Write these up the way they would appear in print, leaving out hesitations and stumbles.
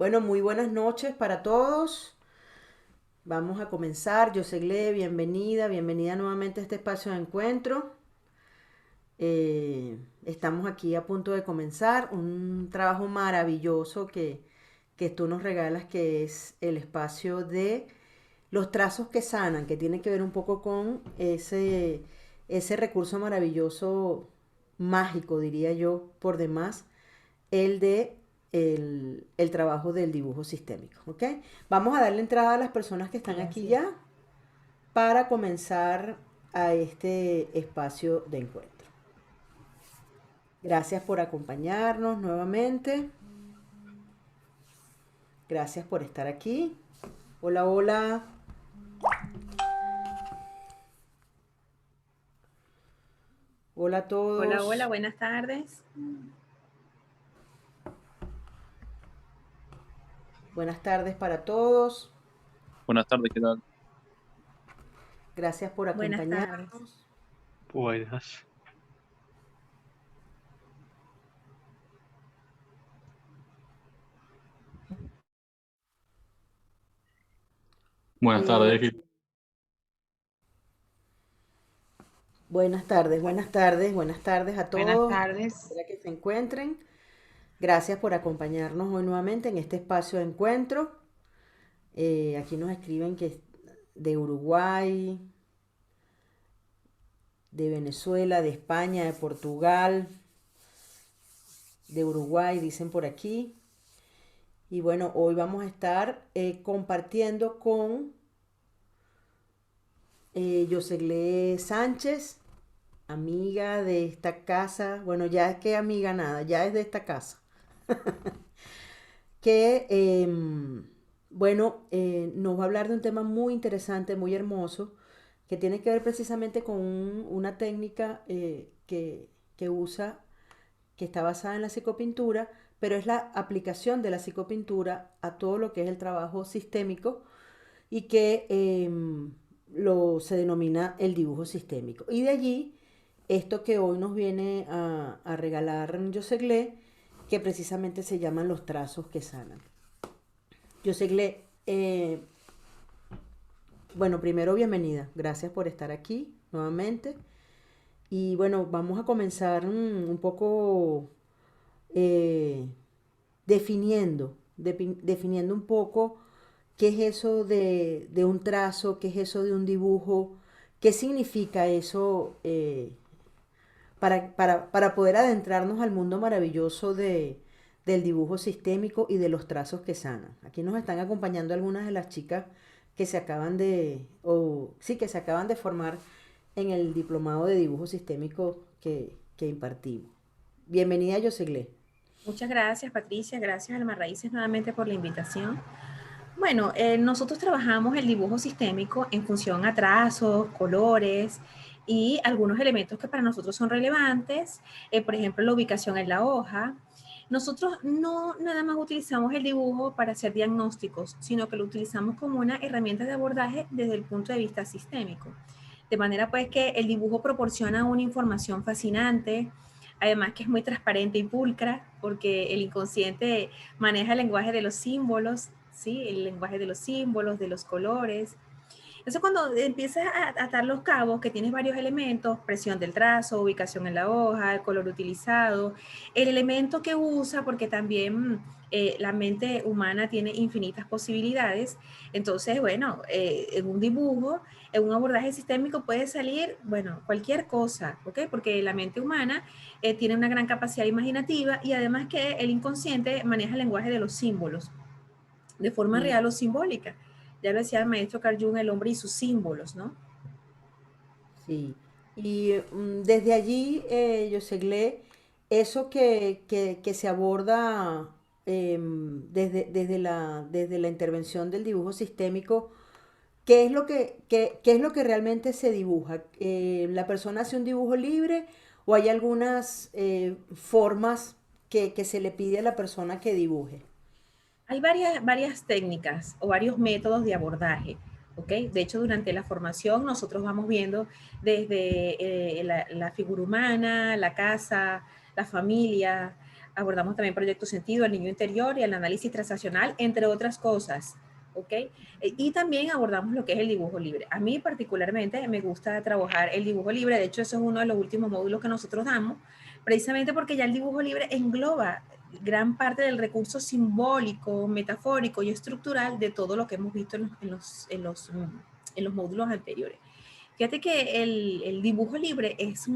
Bueno, muy buenas noches para todos. Vamos a comenzar. Yo soy Gle, bienvenida nuevamente a este espacio de encuentro. Estamos aquí a punto de comenzar un trabajo maravilloso que tú nos regalas, que es el espacio de los trazos que sanan, que tiene que ver un poco con ese recurso maravilloso, mágico, diría yo, por demás, el de el trabajo del dibujo sistémico. ¿Ok? Vamos a darle entrada a las personas que están Sí, aquí así es. ya para comenzar a este espacio de encuentro. Gracias por acompañarnos nuevamente. Gracias por estar aquí. Hola, hola. Hola a Hola, hola, todos. buenas tardes. Buenas tardes para todos. Buenas tardes, ¿qué tal? Gracias por Buenas tardes. acompañarnos. Buenas. Buenas Eh, tardes, buenas tardes a Buenas todos. tardes. Espero que se encuentren. Gracias por acompañarnos hoy nuevamente en este espacio de encuentro. Aquí nos escriben que es de Uruguay, de Venezuela, de España, de Portugal, de Uruguay, dicen por aquí. Y bueno, hoy vamos a estar compartiendo con Yosegle Sánchez, amiga de esta casa. Bueno, ya es que amiga nada, ya es de esta casa. Que, bueno, nos va a hablar de un tema muy interesante, muy hermoso, que tiene que ver precisamente con una técnica que usa, que está basada en la psicopintura, pero es la aplicación de la psicopintura a todo lo que es el trabajo sistémico y que se denomina el dibujo sistémico. Y de allí, esto que hoy nos viene a regalar Josegle, que precisamente se llaman los trazos que sanan. Josegle, bueno, primero bienvenida, gracias por estar aquí nuevamente. Y bueno, vamos a comenzar un poco eh, definiendo un poco qué es eso de un trazo, qué es eso de un dibujo, qué significa eso para poder adentrarnos al mundo maravilloso del dibujo sistémico y de los trazos que sanan. Aquí nos están acompañando algunas de las chicas que se acaban o sí, que se acaban de formar en el diplomado de dibujo sistémico que impartimos. Bienvenida, Yosegle. Muchas gracias, Patricia. Gracias, Alma Raíces, nuevamente por la invitación. Bueno, nosotros trabajamos el dibujo sistémico en función a trazos, colores y algunos elementos que para nosotros son relevantes. Por ejemplo, la ubicación en la hoja. Nosotros no nada más utilizamos el dibujo para hacer diagnósticos, sino que lo utilizamos como una herramienta de abordaje desde el punto de vista sistémico. De manera pues que el dibujo proporciona una información fascinante, además que es muy transparente y pulcra, porque el inconsciente maneja el lenguaje de los símbolos, ¿sí? El lenguaje de los símbolos, de los colores. Entonces, cuando empiezas a atar los cabos, que tienes varios elementos, presión del trazo, ubicación en la hoja, el color utilizado, el elemento que usa, porque también la mente humana tiene infinitas posibilidades. Entonces, bueno, en un dibujo, en un abordaje sistémico puede salir, bueno, cualquier cosa, ¿ok? Porque la mente humana tiene una gran capacidad imaginativa y además que el inconsciente maneja el lenguaje de los símbolos de forma Y real o simbólica. Ya lo decía el maestro Carl Jung, el hombre y sus símbolos, ¿no? sí, y desde allí, Yosegle, eso que se aborda desde la intervención del dibujo sistémico, ¿qué es qué es lo que realmente se dibuja? ¿La persona hace un dibujo libre o hay algunas formas que se le pide a la persona que dibuje? Hay varias técnicas o varios métodos de abordaje, ¿ok? De hecho, durante la formación nosotros vamos viendo desde la figura humana, la casa, la familia, abordamos también proyecto sentido, el niño interior y el análisis transaccional, entre otras cosas. ¿Ok? Y también abordamos lo que es el dibujo libre. A mí particularmente me gusta trabajar el dibujo libre, de hecho eso es uno de los últimos módulos que nosotros damos, precisamente porque ya el dibujo libre engloba gran parte del recurso simbólico, metafórico y estructural de todo lo que hemos visto en los módulos anteriores. Fíjate que el dibujo libre es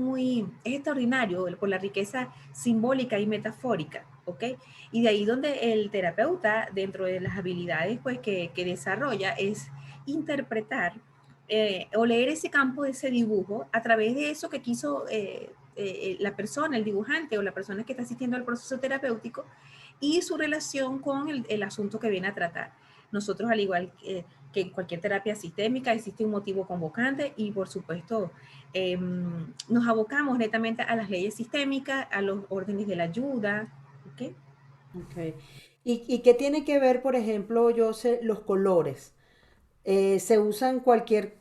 extraordinario por la riqueza simbólica y metafórica, ¿ok? Y de ahí donde el terapeuta, dentro de las habilidades pues, que desarrolla, es interpretar o leer ese campo de ese dibujo a través de eso que quiso la persona, el dibujante o la persona que está asistiendo al proceso terapéutico y su relación con el asunto que viene a tratar. Nosotros, al igual que en cualquier terapia sistémica, existe un motivo convocante y, por supuesto, nos abocamos netamente a las leyes sistémicas, a los órdenes de la ayuda, ¿ok? Ok. ¿Y qué tiene que ver, por ejemplo, yo sé, los colores? Se usan cualquier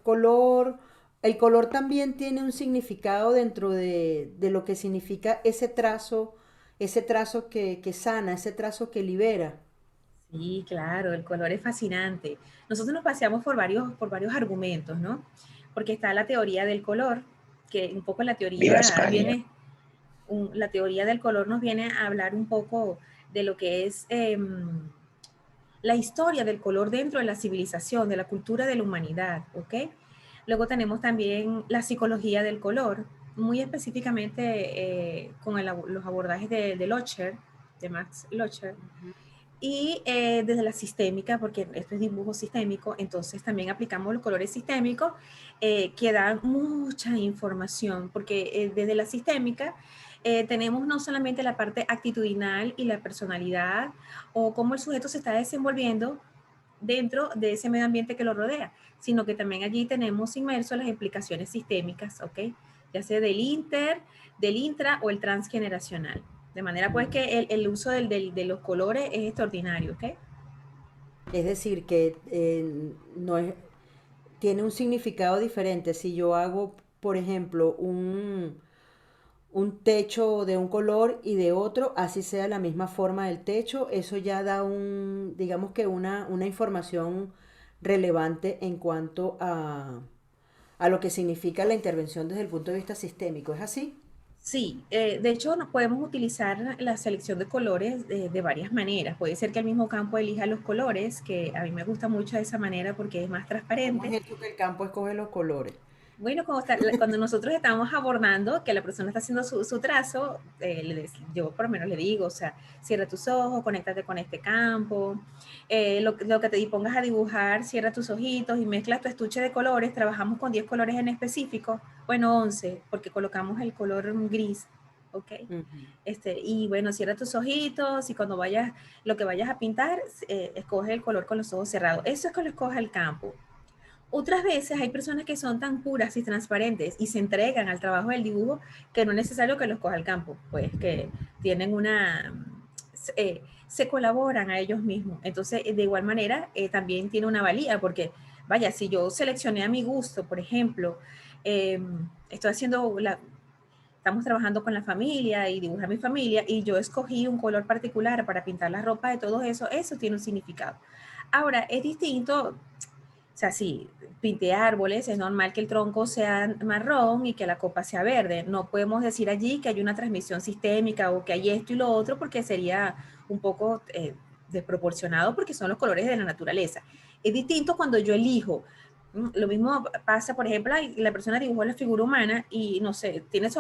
color. El color también tiene un significado dentro de lo que significa ese trazo que sana, ese trazo que libera. Sí, claro, el color es fascinante. Nosotros nos paseamos por varios argumentos, ¿no? Porque está la teoría del color, que un poco la Viva teoría España. viene, la teoría del color nos viene a hablar un poco de lo que es la historia del color dentro de la civilización, de la cultura de la humanidad, ¿ok? Luego tenemos también la psicología del color, muy específicamente con los abordajes de Locher, de Max Locher, y desde la sistémica, porque esto es dibujo sistémico, entonces también aplicamos los colores sistémicos que dan mucha información, porque desde la sistémica tenemos no solamente la parte actitudinal y la personalidad o cómo el sujeto se está desenvolviendo dentro de ese medio ambiente que lo rodea, sino que también allí tenemos inmerso las implicaciones sistémicas, ¿ok? Ya sea del intra o el transgeneracional. De manera pues Ujú. que el uso de los colores es extraordinario, ¿ok? Es decir, que no es, tiene un significado diferente. Si yo hago, por ejemplo, un techo de un color y de otro, así sea la misma forma del techo, eso ya da digamos que una información relevante en cuanto a lo que significa la intervención desde el punto de vista sistémico. ¿Es así? Sí, de hecho nos podemos utilizar la selección de colores de varias maneras. Puede ser que el mismo campo elija los colores, que a mí me gusta mucho de esa manera porque es más ¿Cómo es transparente. esto que el campo escoge los colores? Bueno, cuando nosotros estamos abordando, que la persona está haciendo su trazo, yo por lo menos le digo, o sea, cierra tus ojos, conéctate con este campo, lo que te dispongas a dibujar, cierra tus ojitos y mezclas tu estuche de colores, trabajamos con 10 colores en específico, bueno, 11, porque colocamos el color gris, ¿ok? Ujú. Y bueno, cierra tus ojitos y cuando lo que vayas a pintar, escoge el color con los ojos cerrados. Eso es que lo escoja el campo. Otras veces hay personas que son tan puras y transparentes y se entregan al trabajo del dibujo que no es necesario que los coja al campo, pues que tienen se colaboran a ellos mismos. Entonces, de igual manera, también tiene una valía, porque, vaya, si yo seleccioné a mi gusto, por ejemplo, eh, estoy estamos trabajando con la familia y dibujé a mi familia y yo escogí un color particular para pintar la ropa de todo eso, eso tiene un significado. Ahora, es distinto, o sea, si pinté árboles, es normal que el tronco sea marrón y que la copa sea verde. No podemos decir allí que hay una transmisión sistémica o que hay esto y lo otro porque sería un poco desproporcionado porque son los colores de la naturaleza. Es distinto cuando yo elijo. Lo mismo pasa, por ejemplo, la persona dibujó la figura humana y, no sé, tiene su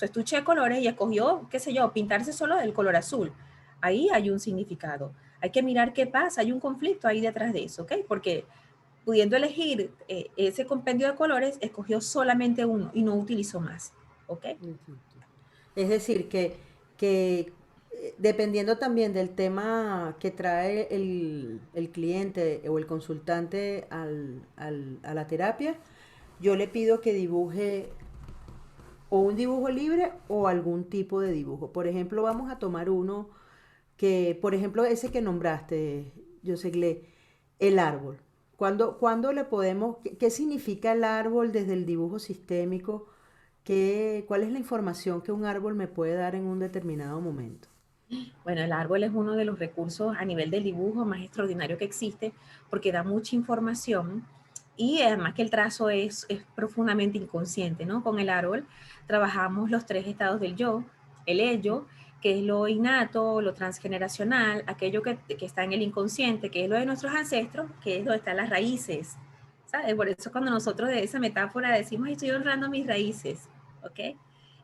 estuche de colores y escogió, qué sé yo, pintarse solo del color azul. Ahí hay un significado. Hay que mirar qué pasa, hay un conflicto ahí detrás de eso, ¿ok? Porque pudiendo elegir ese compendio de colores, escogió solamente uno y no utilizó más. ¿Ok? Exacto. Es decir, que dependiendo también del tema que trae el cliente o el consultante a la terapia, yo le pido que dibuje o un dibujo libre o algún tipo de dibujo. Por ejemplo, vamos a tomar uno que, por ejemplo, ese que nombraste, Josegle, el árbol. ¿Cuándo le podemos, qué significa el árbol desde el dibujo sistémico? ¿Cuál es la información que un árbol me puede dar en un determinado momento? Bueno, el árbol es uno de los recursos a nivel del dibujo más extraordinario que existe porque da mucha información y además que el trazo es profundamente inconsciente, ¿no? Con el árbol trabajamos los tres estados del yo, el ello, que es lo innato, lo transgeneracional, aquello que está en el inconsciente, que es lo de nuestros ancestros, que es donde están las raíces, ¿sabes? Por eso cuando nosotros de esa metáfora decimos, estoy honrando mis raíces, ¿ok?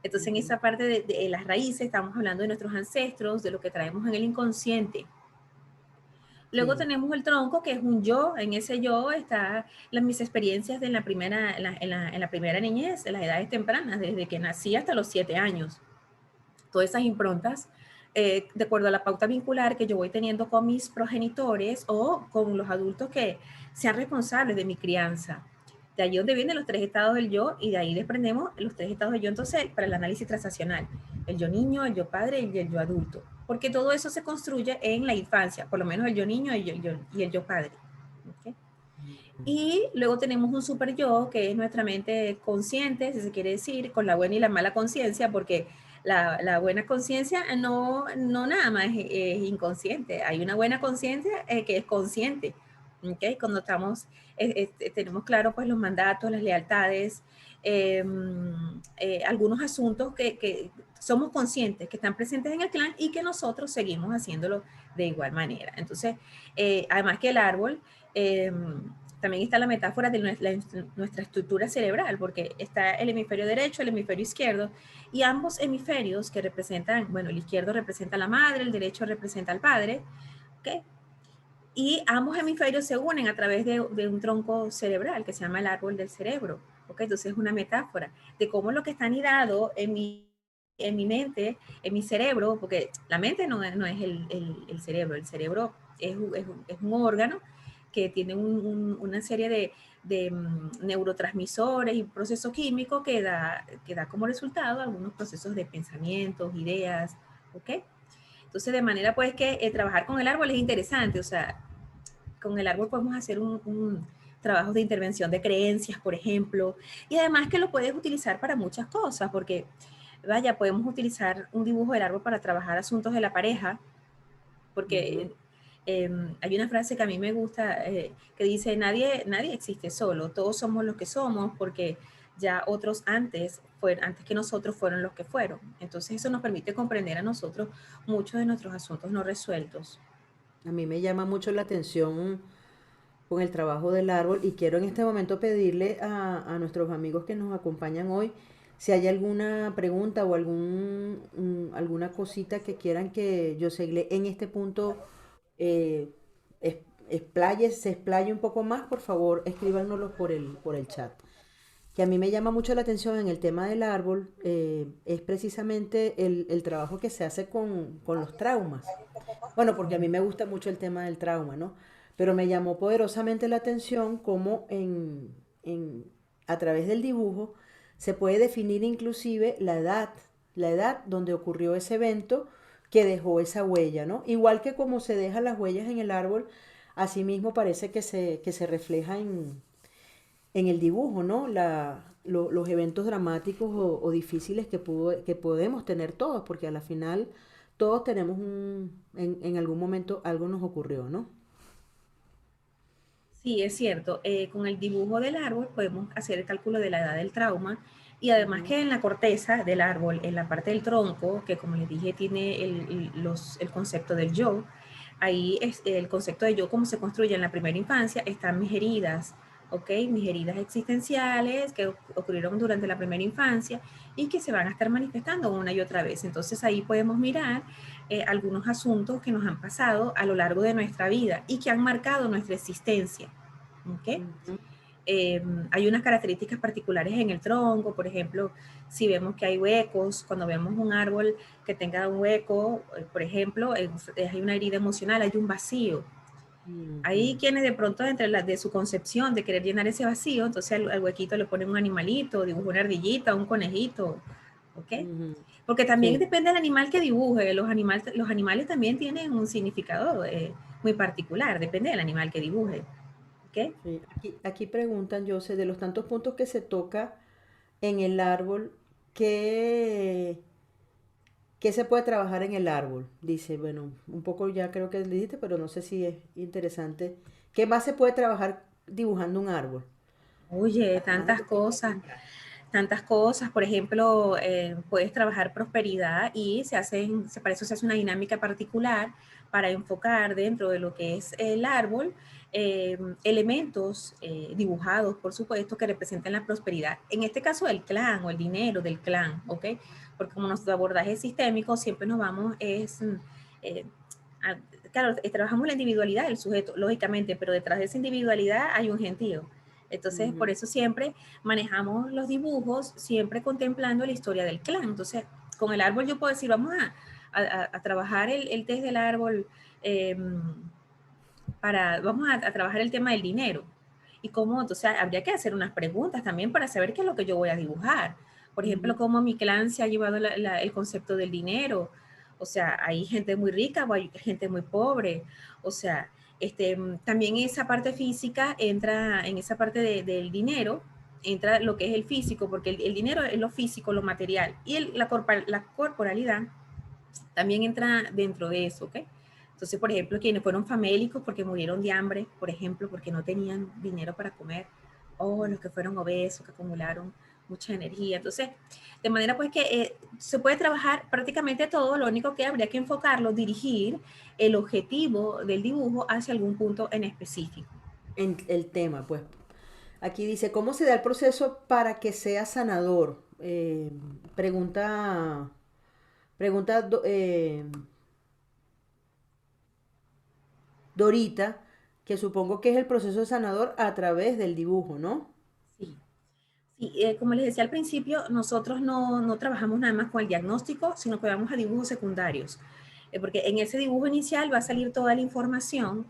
Entonces, en Ujú. esa parte de las raíces estamos hablando de nuestros ancestros, de lo que traemos en el inconsciente. Luego Sí. tenemos el tronco, que es un yo. En ese yo está mis experiencias de en la primera niñez, de las edades tempranas, desde que nací hasta los 7 años. Todas esas improntas, de acuerdo a la pauta vincular que yo voy teniendo con mis progenitores o con los adultos que sean responsables de mi crianza. De ahí donde vienen los tres estados del yo y de ahí desprendemos los tres estados del yo entonces para el análisis transaccional. El yo niño, el yo padre y el yo adulto. Porque todo eso se construye en la infancia, por lo menos el yo niño y el yo padre. ¿Okay? Y luego tenemos un super yo, que es nuestra mente consciente, si se quiere decir, con la buena y la mala conciencia, porque la buena conciencia no nada más es inconsciente, hay una buena conciencia que es consciente. ¿Okay? Cuando tenemos claro pues los mandatos, las lealtades, eh, algunos asuntos que somos conscientes, que están presentes en el clan y que nosotros seguimos haciéndolo de igual manera. Entonces, además que el árbol, también está la metáfora de nuestra estructura cerebral, porque está el hemisferio derecho, el hemisferio izquierdo, y ambos hemisferios que representan, bueno, el izquierdo representa a la madre, el derecho representa al padre, ¿ok? Y ambos hemisferios se unen a través de un tronco cerebral que se llama el árbol del cerebro, ¿ok? Entonces es una metáfora de cómo lo que está anidado en mi mente, en mi cerebro, porque la mente no es el cerebro, el cerebro es un órgano que tiene una serie de neurotransmisores y procesos químicos que da como resultado algunos procesos de pensamientos, ideas, ¿ok? Entonces, de manera pues que trabajar con el árbol es interesante, o sea, con el árbol podemos hacer un trabajo de intervención de creencias, por ejemplo, y además que lo puedes utilizar para muchas cosas, porque, vaya, podemos utilizar un dibujo del árbol para trabajar asuntos de la pareja, Ujú. porque hay una frase que a mí me gusta que dice, nadie existe solo, todos somos los que somos, porque ya otros antes que nosotros fueron los que fueron. Entonces eso nos permite comprender a nosotros muchos de nuestros asuntos no resueltos. A mí me llama mucho la atención con el trabajo del árbol y quiero en este momento pedirle a nuestros amigos que nos acompañan hoy si hay alguna pregunta o alguna cosita que quieran que yo se en este punto eh, se explaye un poco más, por favor, escríbanoslo por el chat. Que a mí me llama mucho la atención en el tema del árbol es precisamente el trabajo que se hace con los traumas. Bueno, porque a mí me gusta mucho el tema del trauma, ¿no? Pero me llamó poderosamente la atención cómo a través del dibujo se puede definir inclusive la edad donde ocurrió ese evento que dejó esa huella, ¿no? Igual que como se dejan las huellas en el árbol, asimismo parece que se refleja en el dibujo, ¿no? Los eventos dramáticos o difíciles que podemos tener todos, porque a la final todos tenemos en algún momento algo nos ocurrió, ¿no? Sí, es cierto. Con el dibujo del árbol podemos hacer el cálculo de la edad del trauma y además Ujú. que en la corteza del árbol, en la parte del tronco, que como les dije tiene el concepto del yo, ahí es el concepto de yo, cómo se construye en la primera infancia, están mis heridas, ¿ok? Mis heridas existenciales que ocurrieron durante la primera infancia y que se van a estar manifestando una y otra vez. Entonces ahí podemos mirar algunos asuntos que nos han pasado a lo largo de nuestra vida y que han marcado nuestra existencia. ¿Okay? Ujú. Hay unas características particulares en el tronco, por ejemplo, si vemos que hay huecos, cuando vemos un árbol que tenga un hueco, por ejemplo, hay una herida emocional, hay un vacío. Hay Ujú. quienes de pronto de su concepción de querer llenar ese vacío, entonces al huequito le ponen un animalito, dibuja una ardillita, un conejito, ¿ok? Ujú. Porque también Sí, depende del animal que dibuje. Los animales también tienen un significado muy particular, depende del animal que dibuje. ¿Ok? sí. Aquí preguntan, yo sé, de los tantos puntos que se toca en el árbol, ¿qué, qué se puede trabajar en el árbol? Dice, bueno, un poco ya creo que le dijiste, pero no sé si es interesante. ¿Qué más se puede trabajar dibujando un árbol? Oye, Además de tantas lo que ya cosas. comentaste. Tantas cosas, por ejemplo, puedes trabajar prosperidad y para eso se hace una dinámica particular para enfocar dentro de lo que es el árbol elementos dibujados, por supuesto, que representen la prosperidad. En este caso, el clan o el dinero del clan, ¿ok? Porque como nuestro abordaje es sistémico, siempre nos vamos, eh, a- claro, trabajamos la individualidad del sujeto, lógicamente, pero detrás de esa individualidad hay un gentío. Entonces, por Ujú, eso siempre manejamos los dibujos siempre contemplando la historia del clan. Entonces, con el árbol yo puedo decir, vamos a trabajar el test del árbol, eh, vamos a trabajar el tema del dinero. Y cómo, entonces, habría que hacer unas preguntas también para saber qué es lo que yo voy a dibujar. Por ejemplo, ujú. cómo mi clan se ha llevado el concepto del dinero. O sea, hay gente muy rica o hay gente muy pobre. O sea, también esa parte física entra en esa parte del dinero, entra lo que es el físico, porque el dinero es lo físico, lo material, y la corporalidad también entra dentro de eso, ¿ok? Entonces, por ejemplo, quienes fueron famélicos porque murieron de hambre, por ejemplo, porque no tenían dinero para comer, o los que fueron obesos, que acumularon mucha energía. Entonces, de manera pues que se puede trabajar prácticamente todo, lo único que habría que enfocarlo, dirigir el objetivo del dibujo hacia algún punto en específico. En el tema, pues. Aquí dice, ¿cómo se da el proceso para que sea sanador? Pregunta, pregunta Dorita, que supongo que es el proceso sanador a través del dibujo, ¿no? Sí. Sí, como les decía al principio, nosotros no trabajamos nada más con el diagnóstico, sino que vamos a dibujos secundarios, porque en ese dibujo inicial va a salir toda la información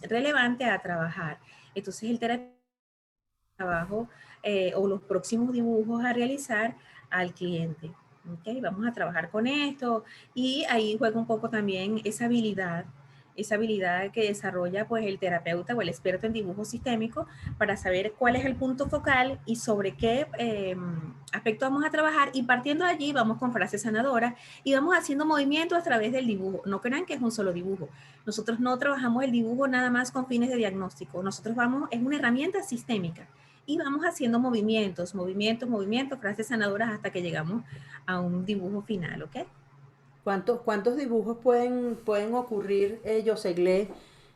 relevante a trabajar. Entonces el terapeuta trabajo o los próximos dibujos a realizar al cliente. ¿Okay? Vamos a trabajar con esto y ahí juega un poco también esa habilidad que desarrolla pues el terapeuta o el experto en dibujo sistémico para saber cuál es el punto focal y sobre qué aspecto vamos a trabajar y partiendo de allí vamos con frases sanadoras y vamos haciendo movimientos a través del dibujo. No crean que es un solo dibujo. Nosotros no trabajamos el dibujo nada más con fines de diagnóstico. Nosotros vamos, es una herramienta sistémica y vamos haciendo movimientos, frases sanadoras hasta que llegamos a un dibujo final, ¿ok? ¿Cuántos dibujos pueden ocurrir, Joseglé,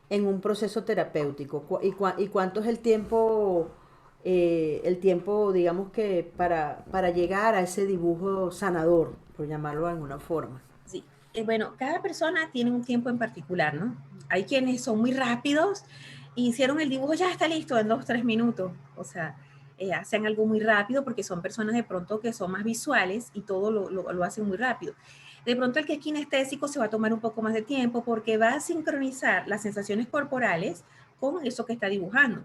en un proceso terapéutico? ¿Y cuánto es el tiempo, digamos que, para llegar a ese dibujo sanador, por llamarlo de alguna forma? Sí. Bueno, cada persona tiene un tiempo en particular, ¿no? Hay quienes son muy rápidos y hicieron el dibujo, ya está listo en 2, 3 minutos. O sea, hacen algo muy rápido porque son personas de pronto que son más visuales y todo lo hacen muy rápido. De pronto el que es kinestésico se va a tomar un poco más de tiempo porque va a sincronizar las sensaciones corporales con eso que está dibujando.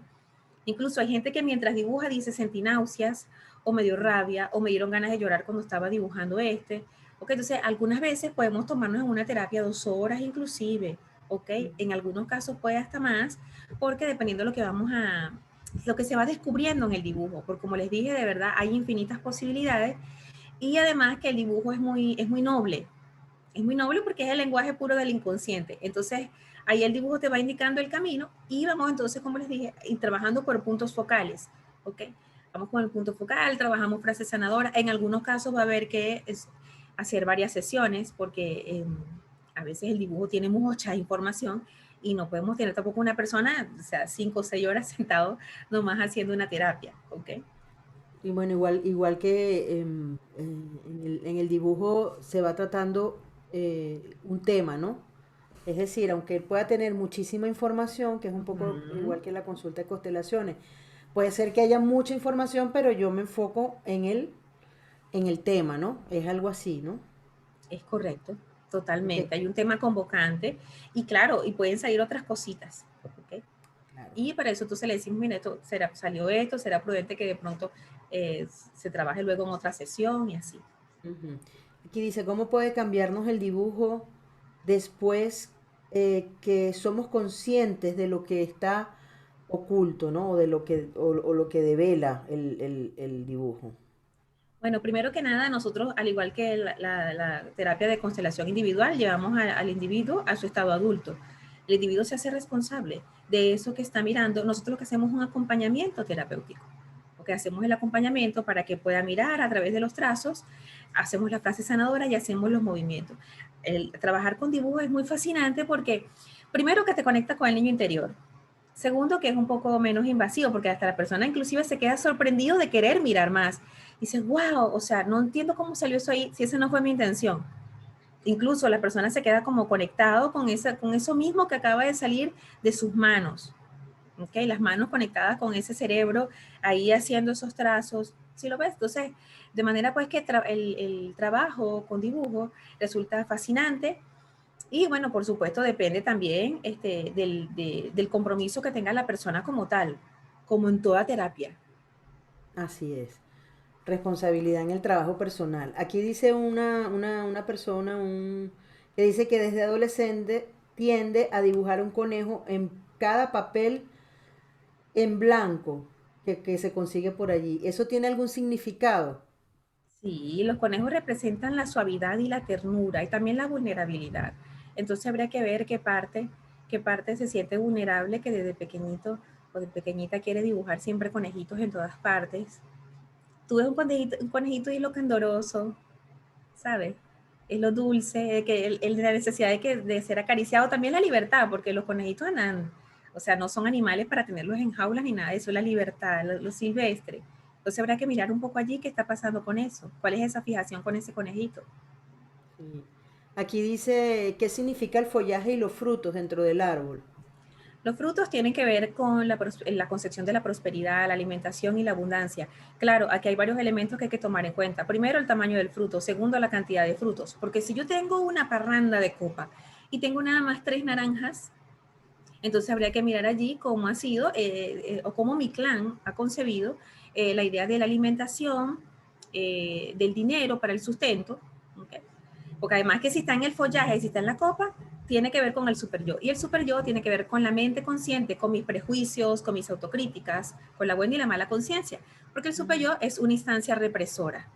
Incluso hay gente que mientras dibuja dice sentí náuseas o me dio rabia o me dieron ganas de llorar cuando estaba dibujando este. Ok, entonces algunas veces podemos tomarnos en una terapia 2 horas inclusive, ok, en algunos casos puede hasta más, porque dependiendo de lo que se va descubriendo en el dibujo, porque como les dije, de verdad hay infinitas posibilidades y además que el dibujo es muy noble porque es el lenguaje puro del inconsciente. Entonces, ahí el dibujo te va indicando el camino y vamos entonces, como les dije, y trabajando por puntos focales, ¿ok? Vamos con el punto focal, trabajamos frases sanadoras. En algunos casos va a haber que hacer varias sesiones porque a veces el dibujo tiene mucha información y no podemos tener tampoco una persona, o sea, 5 o 6 horas sentado nomás haciendo una terapia, ¿ok? Y bueno, igual que en el dibujo se va tratando un tema, ¿no? Es decir, aunque él pueda tener muchísima información, que es un poco Ujú. igual que la consulta de constelaciones, puede ser que haya mucha información, pero yo me enfoco en el tema, ¿no? Es algo así, ¿no? Es correcto, Ok, totalmente. Hay un tema convocante y claro, y pueden salir otras cositas. ¿Ok? claro. Y para eso entonces le decimos, mira, salió esto, será prudente que de pronto se trabaje luego en otra sesión y así. Ujú. Aquí dice, ¿cómo puede cambiarnos el dibujo después que somos conscientes de lo que está oculto, ¿no? O de lo que, o lo que devela el dibujo. Bueno, primero que nada, nosotros, al igual que la terapia de constelación individual, llevamos al individuo a su estado adulto. El individuo se hace responsable de eso que está mirando. Nosotros lo que hacemos es un acompañamiento terapéutico. Lo que hacemos el acompañamiento para que pueda mirar a través de los trazos, hacemos la frase sanadora y hacemos los movimientos. El trabajar con dibujo es muy fascinante porque, primero, que te conecta con el niño interior. Segundo, que es un poco menos invasivo, porque hasta la persona inclusive se queda sorprendido de querer mirar más. Dice, wow, o sea, no entiendo cómo salió eso ahí, si esa no fue mi intención. Incluso la persona se queda como conectado con eso mismo que acaba de salir de sus manos. ¿Okay? Las manos conectadas con ese cerebro, ahí haciendo esos trazos. ¿Sí lo ves? Entonces, de manera pues que el trabajo con dibujo resulta fascinante. Y bueno, por supuesto, depende también del compromiso que tenga la persona como tal, como en toda terapia. Así es. Responsabilidad en el trabajo personal. Aquí dice una persona que dice que desde adolescente tiende a dibujar un conejo en cada papel en blanco que se consigue por allí. ¿Eso tiene algún significado? Sí, los conejos representan la suavidad y la ternura y también la vulnerabilidad. Entonces habría que ver qué parte se siente vulnerable, que desde pequeñito o de pequeñita quiere dibujar siempre conejitos en todas partes. Tú ves un conejito y es lo candoroso, ¿sabes? Es lo dulce, la necesidad de ser acariciado, también la libertad, porque los conejitos andan, o sea, no son animales para tenerlos en jaulas ni nada de eso, es la libertad, lo silvestre. Entonces habrá que mirar un poco allí qué está pasando con eso, cuál es esa fijación con ese conejito. Sí. Aquí dice qué significa el follaje y los frutos dentro del árbol. Los frutos tienen que ver con la concepción de la prosperidad, la alimentación y la abundancia. Claro, aquí hay varios elementos que hay que tomar en cuenta. Primero, el tamaño del fruto. Segundo, la cantidad de frutos. Porque si yo tengo una parranda de copa y tengo nada más 3 naranjas, entonces habría que mirar allí cómo ha sido o cómo mi clan ha concebido la idea de la alimentación, del dinero para el sustento. ¿Okay? Porque además que si está en el follaje, si está en la copa, tiene que ver con el super yo. Y el super yo tiene que ver con la mente consciente, con mis prejuicios, con mis autocríticas, con la buena y la mala conciencia. Porque el super yo es una instancia represora.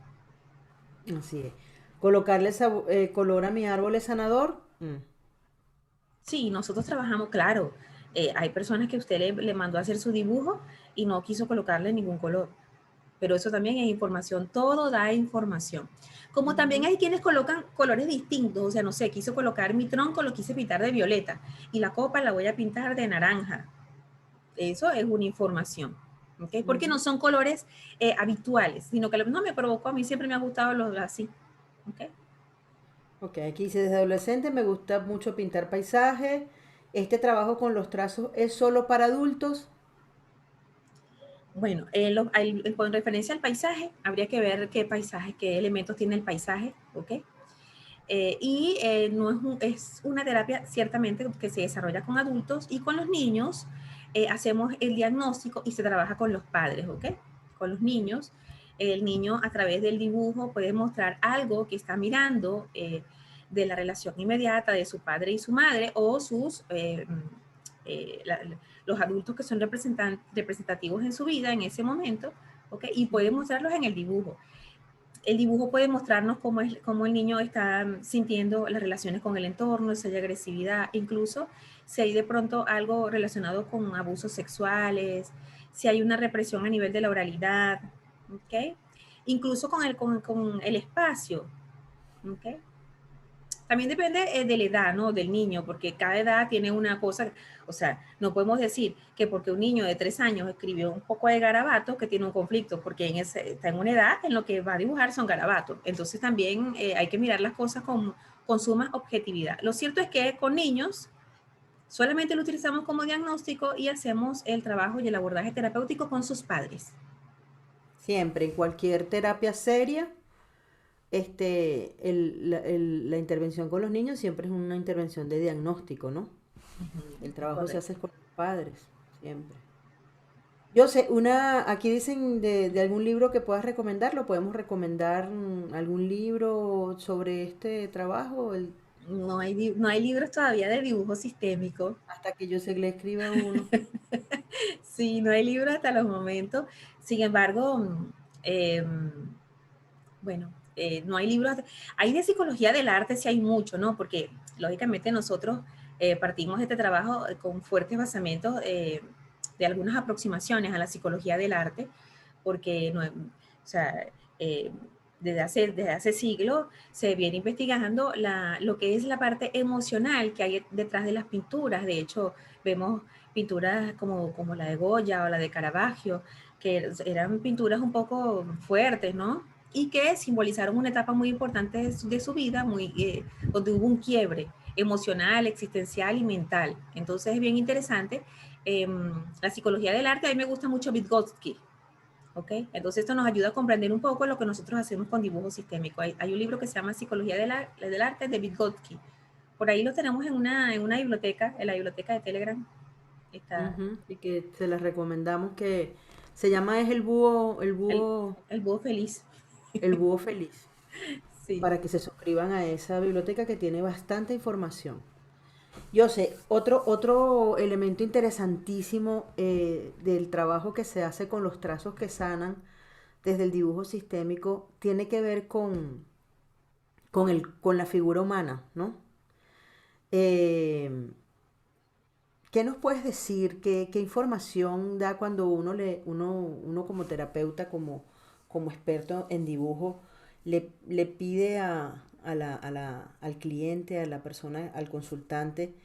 Así es. Colocarle color a mi árbol es sanador. Sí, nosotros trabajamos, claro. Hay personas que usted le mandó a hacer su dibujo y no quiso colocarle ningún color. Pero eso también es información, todo da información. Como también Ujú. hay quienes colocan colores distintos, o sea, no sé, quiso colocar mi tronco, lo quise pintar de violeta y la copa la voy a pintar de naranja. Eso es una información, ¿ok? Porque no Ujú. son colores habituales, sino que no me provocó, a mí siempre me ha gustado los así, ¿ok? Ok, aquí dice desde adolescente me gusta mucho pintar paisajes. Este trabajo con los trazos es solo para adultos. Bueno, con referencia al paisaje, habría que ver qué paisaje, qué elementos tiene el paisaje, ¿ok? No es una terapia ciertamente que se desarrolla con adultos y con los niños hacemos el diagnóstico y se trabaja con los padres, ¿ok? Con los niños. El niño a través del dibujo puede mostrar algo que está mirando de la relación inmediata de su padre y su madre o eh, la, los adultos que son representativos en su vida en ese momento, ¿ok? Y puede Ujú. mostrarlos en el dibujo. El dibujo puede mostrarnos cómo el niño está sintiendo las relaciones con el entorno, si hay agresividad, incluso si hay de pronto algo relacionado con abusos sexuales, si hay una represión a nivel de la oralidad, ¿ok? Incluso con el espacio, ¿ok? También depende de la edad, ¿no? Del niño, porque cada edad tiene una cosa, o sea, no podemos decir que porque un niño de 3 años escribió un poco de garabatos que tiene un conflicto, porque está en una edad en lo que va a dibujar son garabatos. Entonces también hay que mirar las cosas con suma objetividad. Lo cierto es que con niños solamente lo utilizamos como diagnóstico y hacemos el trabajo y el abordaje terapéutico con sus padres. Siempre, en cualquier terapia seria, la intervención con los niños siempre es una intervención de diagnóstico, ¿no? El Es trabajo se correcto. hace con los padres, siempre. Yo sé, aquí dicen de algún libro que puedas recomendarlo, podemos recomendar algún libro sobre este trabajo, No hay libros todavía de dibujo sistémico. hasta que yo se le escriba uno. Sí, no hay libro hasta los momentos. Sin embargo, eh, Bueno, no hay libros, hay de psicología del arte, sí hay mucho, ¿no? Porque lógicamente nosotros partimos de este trabajo con fuertes basamentos de algunas aproximaciones a la psicología del arte, porque no, o sea, eh, desde hace siglos se viene investigando lo que es la parte emocional que hay detrás de las pinturas. De hecho, vemos pinturas como la de Goya o la de Caravaggio, que eran pinturas un poco fuertes, ¿no? Y que simbolizaron una etapa muy importante de su vida, donde hubo un quiebre emocional, existencial y mental. Entonces es bien interesante. La psicología del arte, a mí me gusta mucho Vygotsky, ¿ok? Entonces esto nos ayuda a comprender un poco lo que nosotros hacemos con dibujo sistémico. Hay un libro que se llama Psicología del Arte de Vygotsky. Por ahí lo tenemos en una biblioteca, en la biblioteca de Telegram. Está Ujú. Y que se las recomendamos que se llama es el, el búho feliz. el búho feliz, Sí. para que se suscriban a esa biblioteca que tiene bastante información. Yo sé, otro elemento interesantísimo del trabajo que se hace con los trazos que sanan desde el dibujo sistémico tiene que ver con la figura humana, ¿no? Eh, ¿Qué nos puedes decir? ¿Qué información da cuando uno como terapeuta, como experto en dibujo, le pide al cliente, a la persona, al consultante,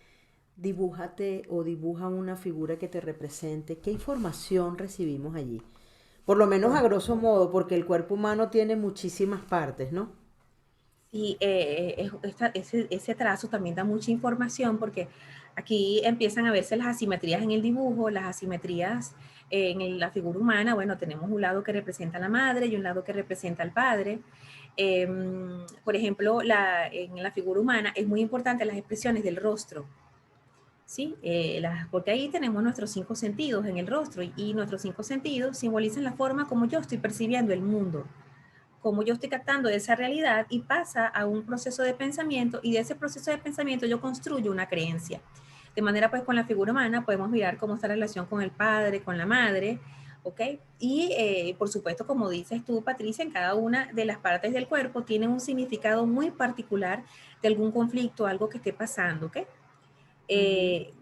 dibújate o dibuja una figura que te represente? ¿Qué información recibimos allí? Por lo menos a Bueno, grosso modo, porque el cuerpo humano tiene muchísimas partes, ¿no? sí, ese trazo también da mucha información porque aquí empiezan a verse las asimetrías en el dibujo, las asimetrías la figura humana. Bueno, tenemos un lado que representa a la madre y un lado que representa al padre. Por ejemplo, en la figura humana es muy importante las expresiones del rostro. ¿Sí? Porque ahí tenemos nuestros cinco sentidos en el rostro y nuestros cinco sentidos simbolizan la forma como yo estoy percibiendo el mundo, como yo estoy captando esa realidad y pasa a un proceso de pensamiento y de ese proceso de pensamiento yo construyo una creencia. De manera pues con la figura humana podemos mirar cómo está la relación con el padre, con la madre, ¿ok? Y por supuesto, como dices tú, Patricia, en cada una de las partes del cuerpo tiene un significado muy particular de algún conflicto, algo que esté pasando, ¿ok? Ujú. Eh,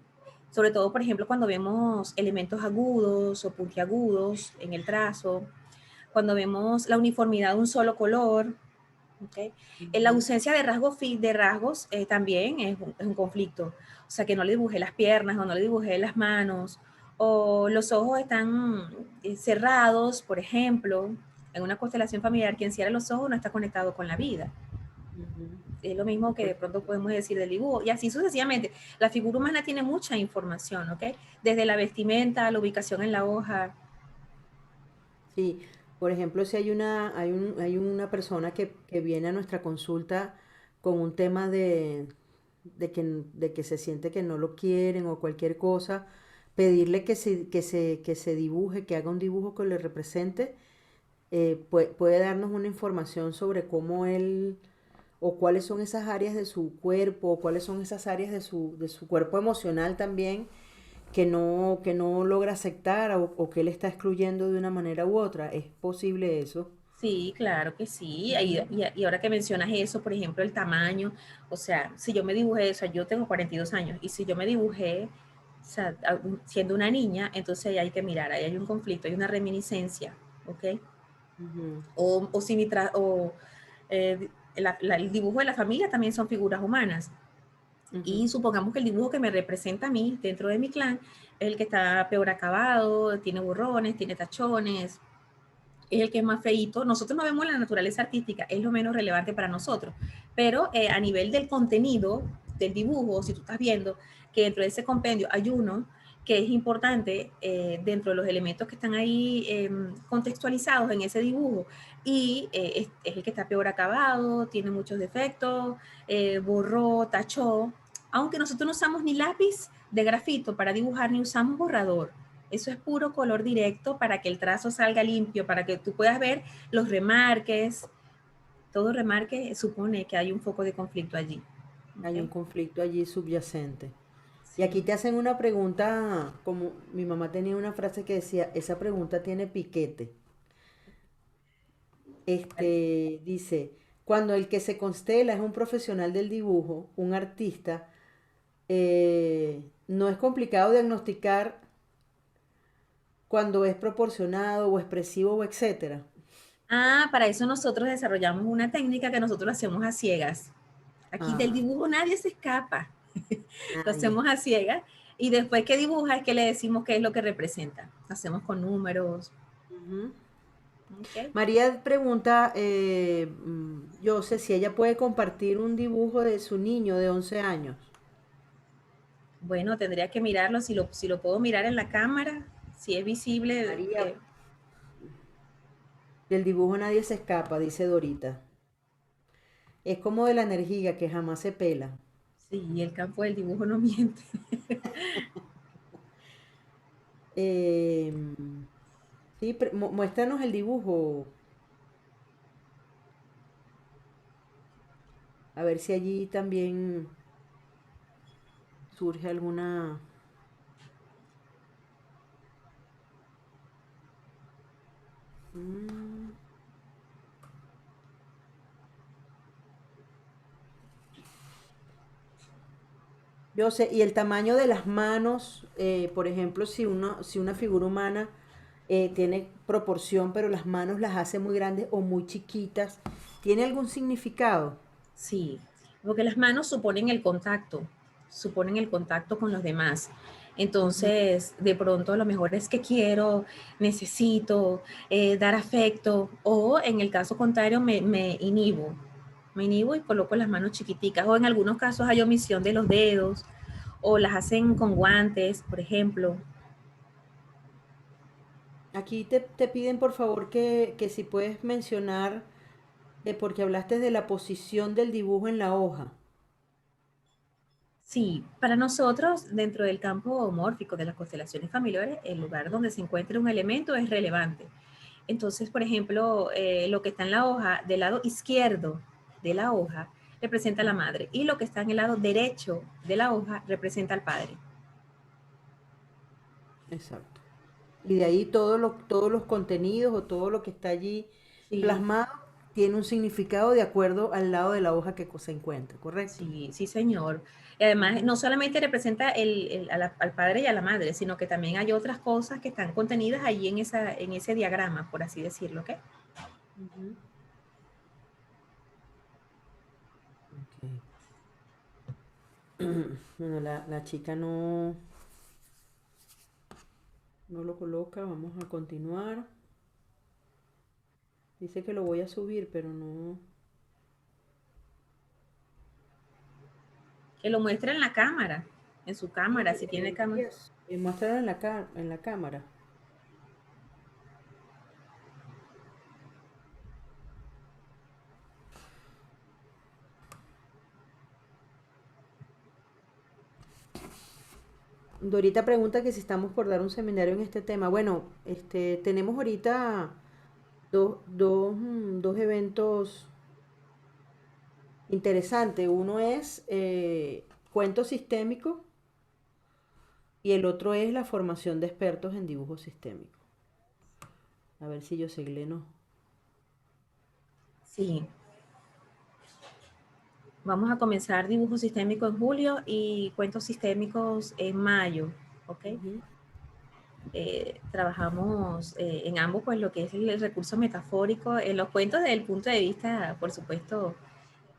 Sobre todo, por ejemplo, cuando vemos elementos agudos o puntiagudos en el trazo, cuando vemos la uniformidad de un solo color, ¿okay? En la Ujú. ausencia de rasgos también es un conflicto. O sea, que no le dibujé las piernas o no le dibujé las manos, o los ojos están cerrados, por ejemplo, en una constelación familiar, quien cierra los ojos no está conectado con la vida. Ujú. Es lo mismo que de pronto podemos decir del dibujo, y así sucesivamente. La figura humana tiene mucha información, ¿ok? Desde la vestimenta, la ubicación en la hoja. Sí, por ejemplo, si hay una persona que viene a nuestra consulta con un tema de que se siente que no lo quieren o cualquier cosa, pedirle que se dibuje, que haga un dibujo que le represente, puede darnos una información sobre cómo él o cuáles son esas áreas de su cuerpo, o cuáles son esas áreas de su cuerpo emocional también que no logra aceptar o que él está excluyendo de una manera u otra. ¿Es posible eso? Sí, claro que sí. Ujú. Y ahora que mencionas eso, por ejemplo, el tamaño, o sea, si yo me dibujé, o sea, yo tengo 42 años, y si yo me dibujé, o sea, siendo una niña, entonces ahí hay que mirar, ahí hay un conflicto, hay una reminiscencia, ¿ok? Ujú. O si mi el dibujo de la familia también son figuras humanas. Y Ujú. supongamos que el dibujo que me representa a mí dentro de mi clan es el que está peor acabado, tiene borrones, tiene tachones, es el que es más feíto. Nosotros no vemos la naturaleza artística, es lo menos relevante para nosotros. Pero a nivel del contenido del dibujo, si tú estás viendo que dentro de ese compendio hay uno que es importante dentro de los elementos que están ahí contextualizados en ese dibujo y es el que está peor acabado, tiene muchos defectos, borró, tachó, aunque nosotros no usamos ni lápiz de grafito para dibujar ni usamos borrador. Eso es puro color directo para que el trazo salga limpio, para que tú puedas ver los remarques. Todo remarque supone que hay un foco de conflicto allí. Hay un ¿Okay? conflicto allí subyacente. Y aquí Sí. te hacen una pregunta, como mi mamá tenía una frase que decía, esa pregunta tiene piquete. Dice, cuando el que se constela es un profesional del dibujo, un artista, no es complicado diagnosticar cuando es proporcionado o expresivo o etcétera. Ah, para eso nosotros desarrollamos una técnica que nosotros hacemos a ciegas. Aquí del Ah, dibujo nadie se escapa. Lo ahí hacemos está. a ciegas y después que dibuja es que le decimos qué es lo que representa. Hacemos con números. Ujú. ¿Ok? María pregunta, yo sé si ella puede compartir un dibujo de su niño de 11 años. Bueno, tendría que mirarlo si lo puedo mirar en la cámara, si es visible. María, del dibujo nadie se escapa, dice Dorita. Es como de la energía que jamás se pela. Sí, el campo del dibujo no miente. Em, sí, muéstranos el dibujo, a ver si allí también surge alguna... Mm, yo sé, y el tamaño de las manos, por ejemplo, si una figura humana tiene proporción, pero las manos las hace muy grandes o muy chiquitas, ¿tiene algún significado? Sí, porque las manos suponen el contacto con los demás. Ujú. Entonces, de pronto, lo mejor es que quiero, necesito dar afecto, o en el caso contrario, me inhibo y coloco las manos chiquiticas, o en algunos casos hay omisión de los dedos, o las hacen con guantes, por ejemplo. Aquí te piden por favor que si puedes mencionar, porque hablaste de la posición del dibujo en la hoja. Sí, para nosotros, dentro del campo homórfico de las constelaciones familiares, el lugar donde se encuentre un elemento es relevante. Entonces, por ejemplo, lo que está en la hoja, del lado izquierdo de la hoja, representa a la madre, y lo que está en el lado derecho de la hoja representa al padre. Exacto. Y de ahí todos los contenidos o todo lo que está allí Sí, plasmado tiene un significado de acuerdo al lado de la hoja que se encuentra, ¿correcto? sí, sí, señor. Y además, Ujú, no solamente representa al padre y a la madre, sino que también hay otras cosas que están contenidas allí en ese diagrama, por así decirlo, ¿ok? ujú. Ok. Bueno, la chica no lo coloca, vamos a continuar. Dice que lo voy a subir, pero no. Que lo muestre en la cámara, en su Sí, cámara, si tiene cámara. yes. Muéstralo en en la cámara. Dorita pregunta que si estamos por dar un seminario en este tema. Bueno, tenemos ahorita dos eventos interesantes. Uno es cuento sistémico y el otro es la formación de expertos en dibujo sistémico. A ver si yo sé, Gleno. Sí, vamos a comenzar dibujo sistémico en julio y cuentos sistémicos en mayo, ¿ok? Ujú. Trabajamos en ambos, pues lo que es el recurso metafórico, en los cuentos desde el punto de vista, por supuesto,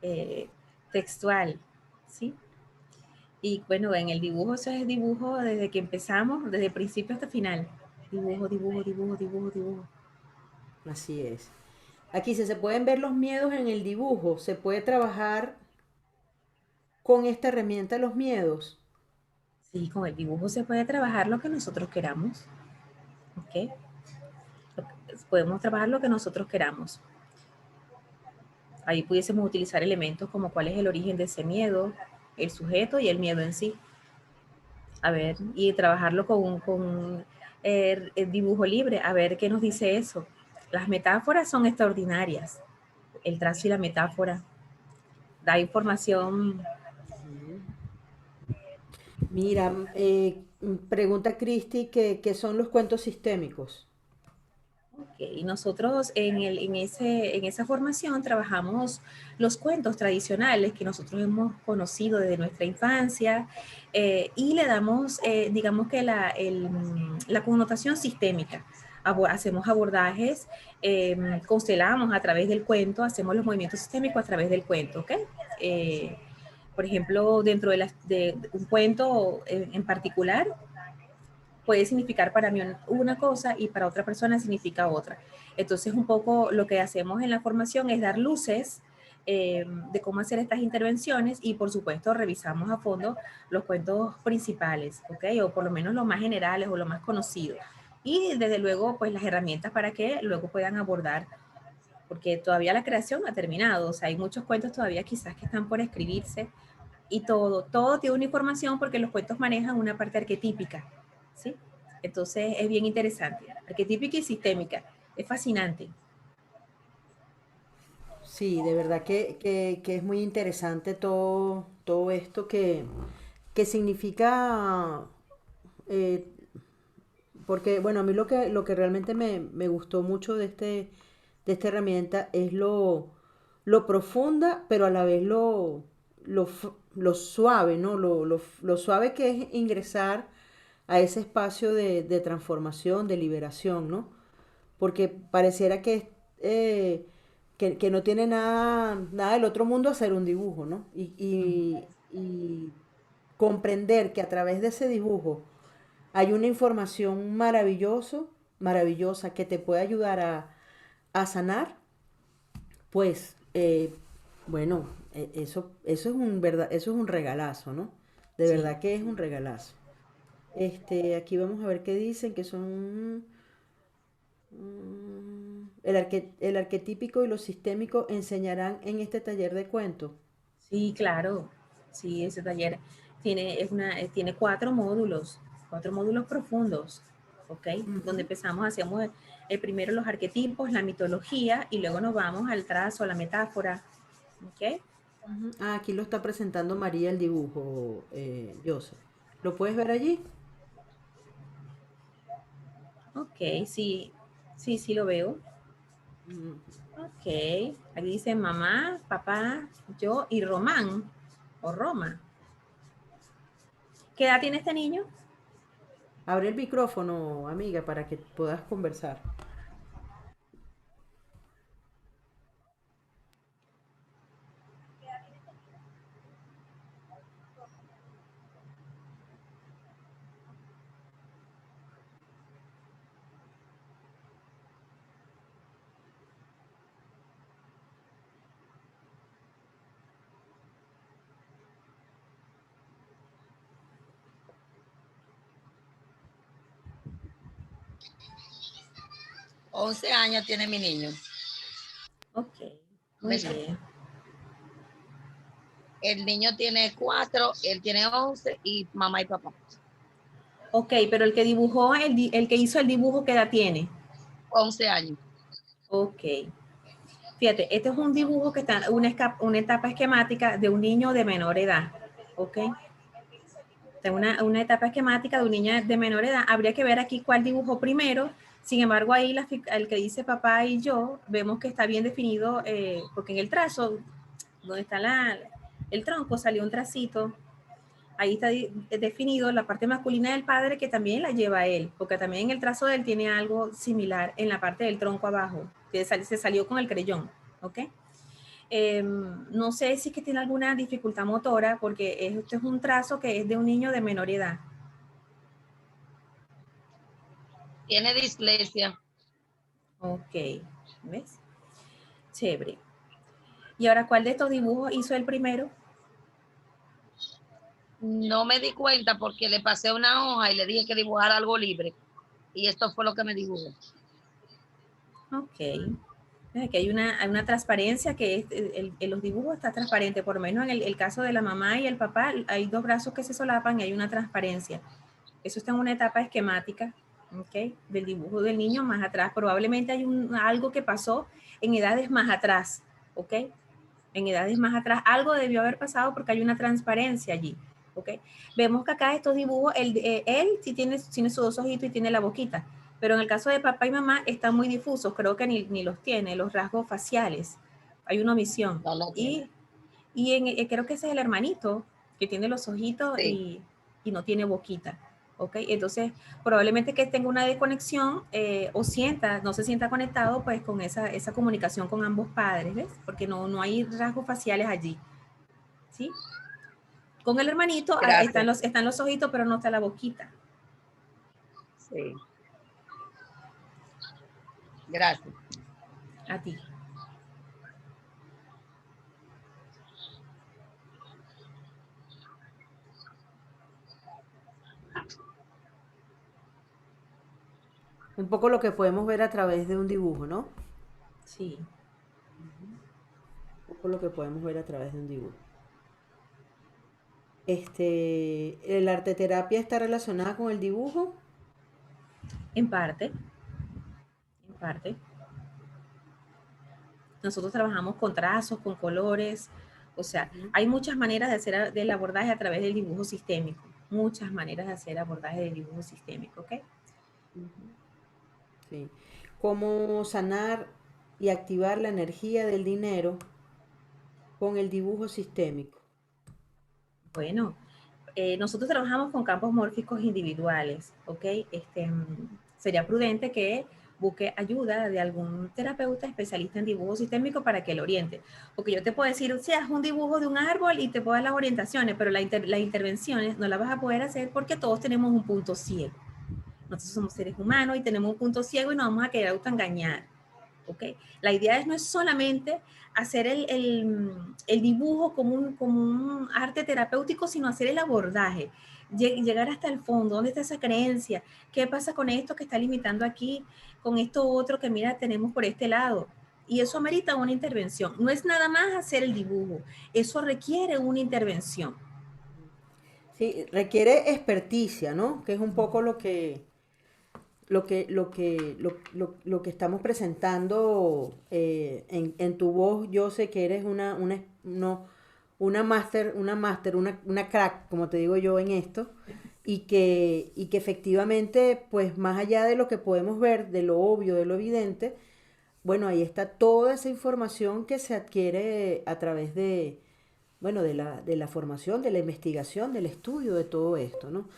eh, textual, ¿sí? Y bueno, en el dibujo, eso es dibujo desde que empezamos, desde principio hasta final. Dibujo, dibujo, dibujo, dibujo, dibujo. Así es. Aquí se pueden ver los miedos en el dibujo. Se puede trabajar con esta herramienta los miedos. Sí, con el dibujo se puede trabajar lo que nosotros queramos, ¿ok? Podemos trabajar lo que nosotros queramos. Ahí pudiésemos utilizar elementos como cuál es el origen de ese miedo, el sujeto y el miedo en sí. A ver, y trabajarlo con el dibujo libre, a ver qué nos dice eso. Las metáforas son extraordinarias. El trazo y la metáfora da información. Ujú. Mira, pregunta Cristi que son los cuentos sistémicos. Ok, y nosotros en esa formación trabajamos los cuentos tradicionales que nosotros hemos conocido desde nuestra infancia y le damos, digamos que la connotación sistémica. Hacemos abordajes, constelamos a través del cuento, hacemos los movimientos sistémicos a través del cuento, ¿ok? Eh, por ejemplo, dentro de un cuento en particular, puede significar para mí una cosa y para otra persona significa otra. Entonces, un poco lo que hacemos en la formación es dar luces de cómo hacer estas intervenciones y, por supuesto, revisamos a fondo los cuentos principales, ¿ok? O por lo menos los más generales o los más conocidos. Y, desde luego, pues las herramientas para que luego puedan abordar, porque todavía la creación no ha terminado. O sea, hay muchos cuentos todavía quizás que están por escribirse y todo tiene una información porque los cuentos manejan una parte arquetípica, ¿sí? Entonces es bien interesante, arquetípica y sistémica, es fascinante. Sí, de verdad que es muy interesante todo esto que significa, eh, porque bueno, a mí lo que realmente me gustó mucho de esta herramienta es lo profunda, pero a la vez lo suave, ¿no? Lo suave que es ingresar a ese espacio de transformación, de liberación, ¿no? Porque pareciera que no tiene nada del otro mundo hacer un dibujo, ¿no? Y comprender que a través de ese dibujo hay una información maravillosa que te puede ayudar a sanar, pues, bueno, eso es eso es un regalazo, ¿no? De Sí. verdad que es un regalazo. Aquí vamos a ver qué dicen, que son el arquetípico y lo sistémico enseñarán en este taller de cuentos. Sí, claro. Sí, ese taller tiene cuatro módulos profundos, ¿ok? Donde Ujú. empezamos, hacemos primero los arquetipos, la mitología y luego nos vamos al trazo, a la metáfora, ¿ok? Ujú. Ah, aquí lo está presentando María el dibujo, Joseph. ¿Lo puedes ver allí? Ok, sí, sí, sí lo veo. Ujú. Ok, aquí dice mamá, papá, yo y Román o Roma. ¿Qué edad tiene este niño? Abre el micrófono, amiga, para que puedas conversar. 11 años tiene mi niño. Ok, muy bien. El niño tiene 4, él tiene 11 y mamá y papá. Ok, pero el que dibujó, el que hizo el dibujo, ¿qué edad tiene? 11 años. Ok. Fíjate, este es un dibujo que está una etapa esquemática de un niño de menor edad. Ok. Está una etapa esquemática de un niño de menor edad. Habría que ver aquí cuál dibujó primero. Sin embargo, ahí el que dice papá y yo, vemos que está bien definido, porque en el trazo, donde está el tronco, salió un tracito. Ahí está definido la parte masculina del padre que también la lleva él, porque también el trazo de él tiene algo similar en la parte del tronco abajo, que se salió con el creyón, ¿ok? No sé si es que tiene alguna dificultad motora, porque este es un trazo que es de un niño de menor edad. Tiene dislexia. Ok, ¿ves? Chévere. Y ahora, ¿cuál de estos dibujos hizo el primero? No me di cuenta porque le pasé una hoja y le dije que dibujara algo libre. Y esto fue lo que me dibujó. Ok. Aquí hay una transparencia que es, los dibujos está transparente, por lo menos en el caso de la mamá y el papá, hay dos brazos que se solapan y hay una transparencia. Eso está en una etapa esquemática, ¿ok? Del dibujo del niño más atrás. Probablemente hay algo que pasó en edades más atrás, ¿ok? En edades más atrás, algo debió haber pasado porque hay una transparencia allí, ¿ok? Vemos que acá estos dibujos, él sí tiene sus dos ojitos y tiene la boquita, Pero en el caso de papá y mamá están muy difusos, creo que ni los tiene, los rasgos faciales. Hay una omisión. No lo tiene. Creo que ese es el hermanito que tiene los ojitos Sí, y no tiene boquita. ¿Ok? Entonces, probablemente que tenga una desconexión o no se sienta conectado pues con esa comunicación con ambos padres, ¿ves? Porque no hay rasgos faciales allí, ¿sí? Con el hermanito gracias. están los ojitos, pero no está la boquita. Sí, gracias. A ti. Un poco lo que podemos ver a través de un dibujo, ¿no? Sí. Un poco lo que podemos ver a través de un dibujo. ¿La arteterapia está relacionada con el dibujo? En parte, en parte. Nosotros trabajamos con trazos, con colores, o sea, Ujú. hay muchas maneras de hacer del abordaje a través del dibujo sistémico, muchas maneras de hacer abordaje del dibujo sistémico, ¿ok? Ujú. Sí. ¿Cómo sanar y activar la energía del dinero con el dibujo sistémico? Bueno, nosotros trabajamos con campos mórficos individuales, ¿ok? Sería prudente que busque ayuda de algún terapeuta especialista en dibujo sistémico para que lo oriente. Porque yo te puedo decir, o sea, es un dibujo de un árbol y te puedo dar las orientaciones, pero las intervenciones no las vas a poder hacer porque todos tenemos un punto ciego. Nosotros somos seres humanos y tenemos un punto ciego y nos vamos a querer autoengañar. ¿Okay? La idea no es solamente hacer el dibujo como un arte terapéutico, sino hacer el abordaje, llegar hasta el fondo, dónde está esa creencia, qué pasa con esto que está limitando aquí, con esto otro que mira tenemos por este lado. Y eso amerita una intervención. No es nada más hacer el dibujo, eso requiere una intervención. Sí, requiere experticia, ¿no? Que es un poco lo que estamos presentando en tu voz. Yo sé que eres no, una crack, como te digo yo, en esto, y que efectivamente, pues más allá de lo que podemos ver, de lo obvio, de lo evidente, bueno, ahí está toda esa información que se adquiere a través de, bueno, de la formación, de la investigación, del estudio de todo esto, ¿no?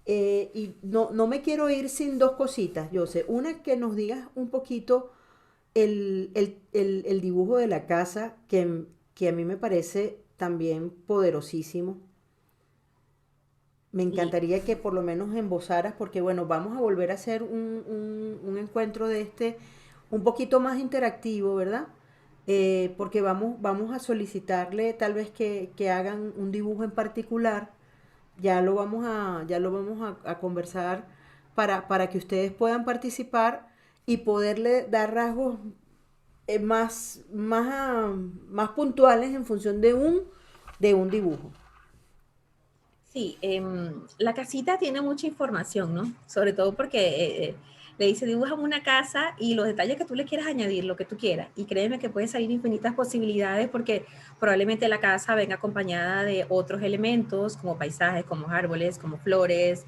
Y no me quiero ir sin dos cositas, yo sé. Una, que nos digas un poquito el dibujo de la casa, que a mí me parece también poderosísimo. Me Sí, encantaría que por lo menos embozaras, porque bueno, vamos a volver a hacer un encuentro de un poquito más interactivo, ¿verdad? Porque vamos a solicitarle tal vez que hagan un dibujo en particular. Ya lo vamos a conversar para que ustedes puedan participar y poderle dar rasgos más puntuales en función de un dibujo. sí, la casita tiene mucha información, ¿no? Sobre todo porque le dice, dibújame una casa y los detalles que tú le quieras añadir, lo que tú quieras. Y créeme que pueden salir infinitas posibilidades porque probablemente la casa venga acompañada de otros elementos como paisajes, como árboles, como flores,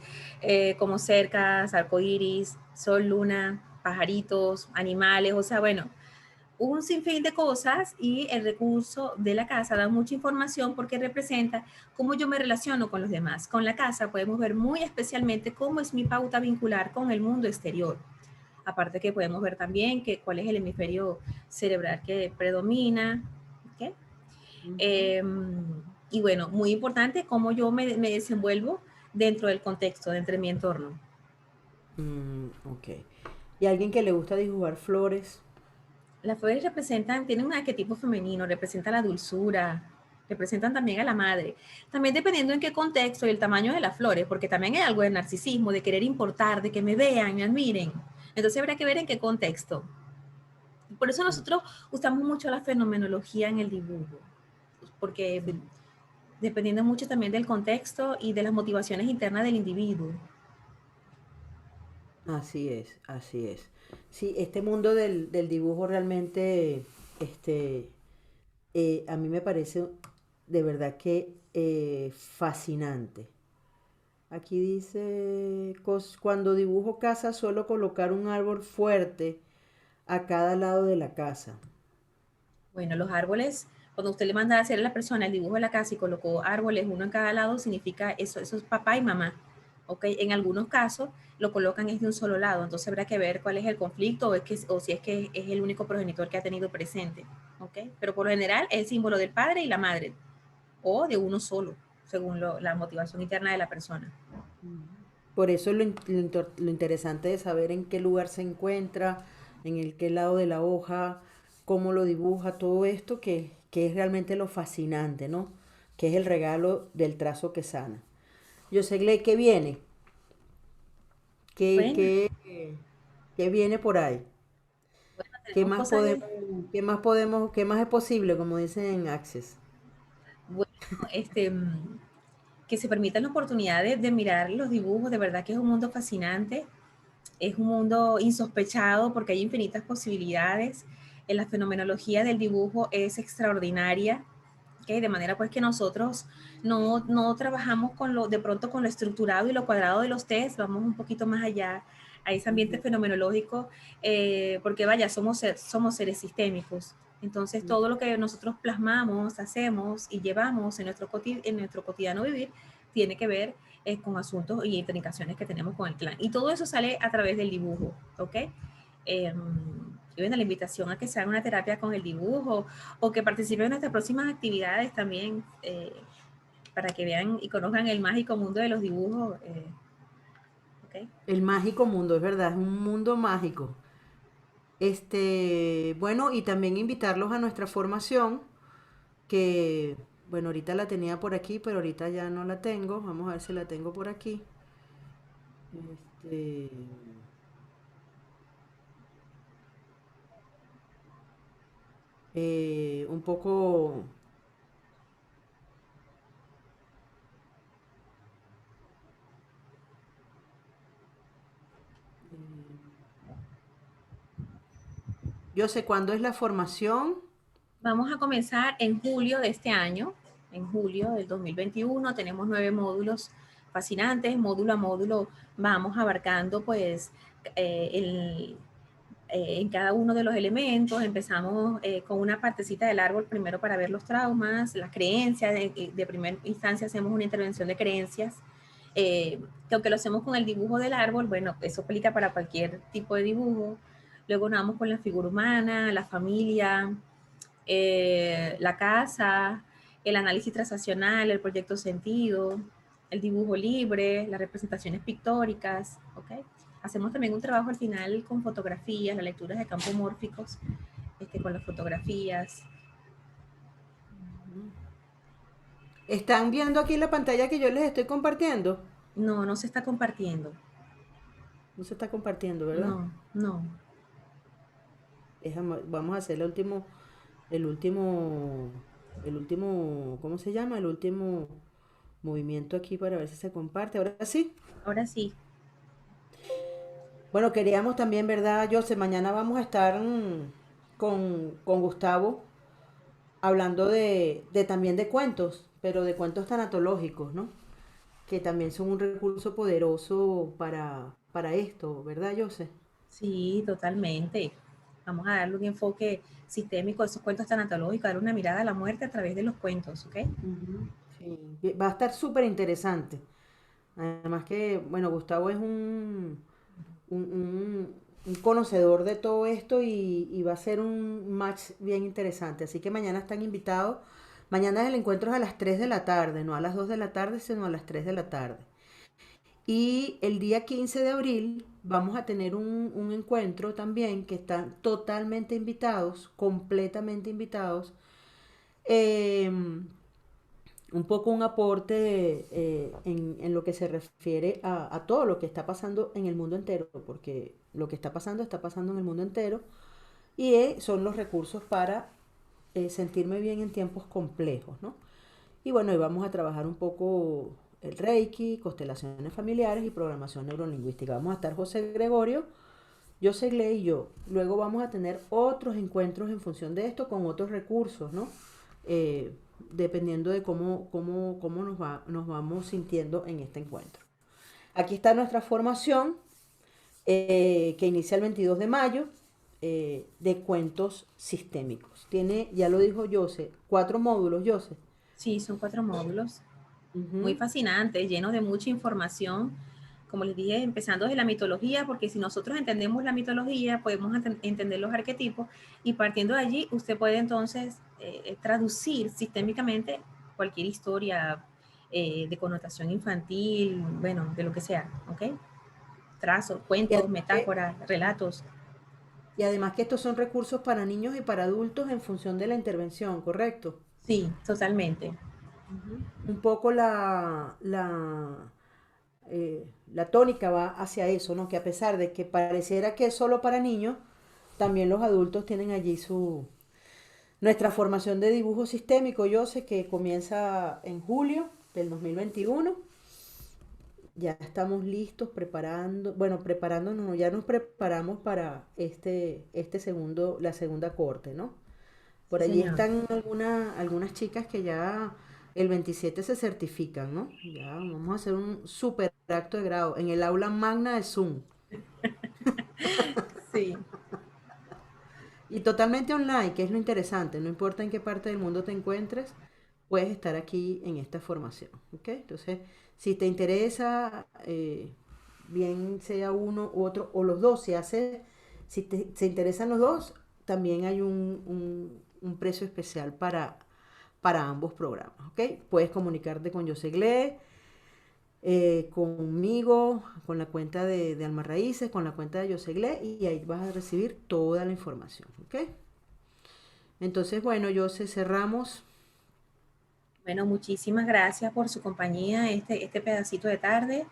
como cercas, arcoíris, sol, luna, pajaritos, animales, o sea, bueno, un sinfín de cosas y el recurso de la casa da mucha información porque representa cómo yo me relaciono con los demás. Con la casa podemos ver muy especialmente cómo es mi pauta vincular con el mundo exterior. Aparte que podemos ver también cuál es el hemisferio cerebral que predomina. ¿Okay? Ujú. Eh, y bueno, muy importante cómo yo me desenvuelvo dentro del contexto, dentro de mi entorno. Ok. ¿Y a alguien que le gusta dibujar flores? Las flores tienen un arquetipo femenino, representan la dulzura, representan también a la madre. También dependiendo en qué contexto y el tamaño de las flores, porque también hay algo de narcisismo, de querer importar, de que me vean, me admiren. Entonces habrá que ver en qué contexto. Por eso Mm. nosotros usamos mucho la fenomenología en el dibujo, porque Sí. dependiendo mucho también del contexto y de las motivaciones internas del individuo. Así es, así es. Sí, este mundo del dibujo realmente, este, a mí me parece de verdad que fascinante. Aquí dice, cuando dibujo casa suelo colocar un árbol fuerte a cada lado de la casa. Bueno, los árboles, cuando usted le manda a hacer a la persona el dibujo de la casa y colocó árboles uno en cada lado, significa eso es papá y mamá. ¿Ok? En algunos casos lo colocan es de un solo lado, entonces habrá que ver cuál es el conflicto o si es que es el único progenitor que ha tenido presente. ¿Ok? Pero por lo general es el símbolo del padre y la madre, o de uno solo, según la motivación interna de la persona. Por eso lo interesante de saber en qué lugar se encuentra, en el qué lado de la hoja, cómo lo dibuja, todo esto que es realmente lo fascinante, ¿no? Que es el regalo del trazo que sana. Yo sé, Gley, ¿qué viene? ¿Qué, Bueno, qué, qué viene por ahí? bueno, ¿Qué tenemos más cosas podemos, de, qué más es posible, como dicen en Access? bueno, este, que se permitan la oportunidad de mirar los dibujos, de verdad que es un mundo fascinante. Es un mundo insospechado porque hay infinitas posibilidades. En la fenomenología del dibujo es extraordinaria, ¿okay? De manera pues que nosotros no trabajamos de pronto con lo estructurado y lo cuadrado de los test, vamos un poquito más allá a ese ambiente Ujú, fenomenológico, porque vaya, somos seres sistémicos. Entonces ujú. todo lo que nosotros plasmamos, hacemos y llevamos en nuestro cotidiano vivir tiene que ver con asuntos y implicaciones que tenemos con el clan. Y todo eso sale a través del dibujo, ¿ok? Y bueno, la invitación a que se haga una terapia con el dibujo o que participen en nuestras próximas actividades también, para que vean y conozcan el mágico mundo de los dibujos, ¿ok? El mágico mundo, es verdad, es un mundo mágico. Bueno, y también invitarlos a nuestra formación, que, bueno, ahorita la tenía por aquí, pero ahorita ya no la tengo. Vamos a ver si la tengo por aquí. Este, un poco, yo sé cuándo es la formación. Vamos a comenzar en julio de este año, en julio del 2021. Tenemos 9 módulos fascinantes, módulo a módulo vamos abarcando pues eh, el, en cada uno de los elementos. Empezamos con una partecita del árbol primero para ver los traumas, las creencias. De primera instancia hacemos una intervención de creencias, que aunque lo hacemos con el dibujo del árbol, bueno, eso aplica para cualquier tipo de dibujo. Luego nos vamos con la figura humana, la familia, la casa, el análisis transaccional, el proyecto sentido, el dibujo libre, las representaciones pictóricas, ¿ok? Hacemos también un trabajo al final con fotografías, las lecturas de campos mórficos, con las fotografías. ¿Están viendo aquí la pantalla que yo les estoy compartiendo? No, no se está compartiendo. No se está compartiendo, ¿verdad? No, no. Vamos a hacer el último, el último, ¿cómo se llama? El último movimiento aquí para ver si se comparte. Ahora sí. Ahora sí. Bueno, queríamos también, ¿verdad, José? Mañana vamos a estar con Gustavo hablando de también de cuentos, pero de cuentos tanatológicos, ¿no? Que también son un recurso poderoso para esto, ¿verdad, José? Sí, totalmente. Vamos a darle un enfoque sistémico a esos cuentos tanatológicos, darle una mirada a la muerte a través de los cuentos, ¿ok? Ujú. Sí, va a estar súper interesante. Además que, bueno, Gustavo es un conocedor de todo esto y va a ser un match bien interesante. Así que mañana están invitados. Mañana el encuentro es a las 3 de la tarde, no a las 2 de la tarde, sino a las 3 de la tarde. Y el día 15 de abril vamos a tener un encuentro también que están totalmente invitados, completamente invitados. em, un poco un aporte en lo que se refiere a todo lo que está pasando en el mundo entero, porque lo que está pasando en el mundo entero, y son los recursos para sentirme bien en tiempos complejos, ¿no? Y bueno, hoy vamos a trabajar un poco el Reiki, constelaciones familiares y programación neurolingüística. Vamos a estar José Gregorio, yo Segle y yo. Luego vamos a tener otros encuentros en función de esto con otros recursos, ¿no? Dependiendo de cómo nos vamos sintiendo en este encuentro. Aquí está nuestra formación que inicia el 22 de mayo de cuentos sistémicos. Tiene, ya lo dijo Jose, 4 módulos, Jose. Sí, son 4 módulos muy Ujú. fascinantes, llenos de mucha información. Como les dije, empezando desde la mitología, porque si nosotros entendemos la mitología, podemos entender los arquetipos y partiendo de allí, usted puede entonces traducir sistémicamente cualquier historia de connotación infantil, bueno, de lo que sea, ¿ok? Trazos, Y cuentos, además que, metáforas, relatos. y además que estos son recursos para niños y para adultos en función de la intervención, ¿correcto? Sí, totalmente. Un poco la tónica va hacia eso, ¿no? Que a pesar de que pareciera que es solo para niños, también los adultos tienen allí nuestra formación de dibujo sistémico. Yo sé que comienza en julio del 2021. Ya estamos listos preparando, bueno, preparándonos, no, ya nos preparamos para la segunda corte, ¿no? Sí, Por allí señor. están algunas chicas que ya el 27 se certifican, ¿no? Ya vamos a hacer un super acto de grado en el aula magna de Zoom. Sí, Y totalmente online, que es lo interesante. No importa en qué parte del mundo te encuentres, puedes estar aquí en esta formación, ¿ok? Entonces, si te interesa, bien sea uno u otro, o los dos, si se interesan los dos, también hay un precio especial para ambos programas, ¿ok? Puedes comunicarte con Yosegle, conmigo, con la cuenta de Alma Raíces, con la cuenta de Yosegle, y ahí vas a recibir toda la información, ¿ok? Entonces, bueno, Jose, cerramos. bueno, muchísimas gracias por su compañía este pedacito de tarde.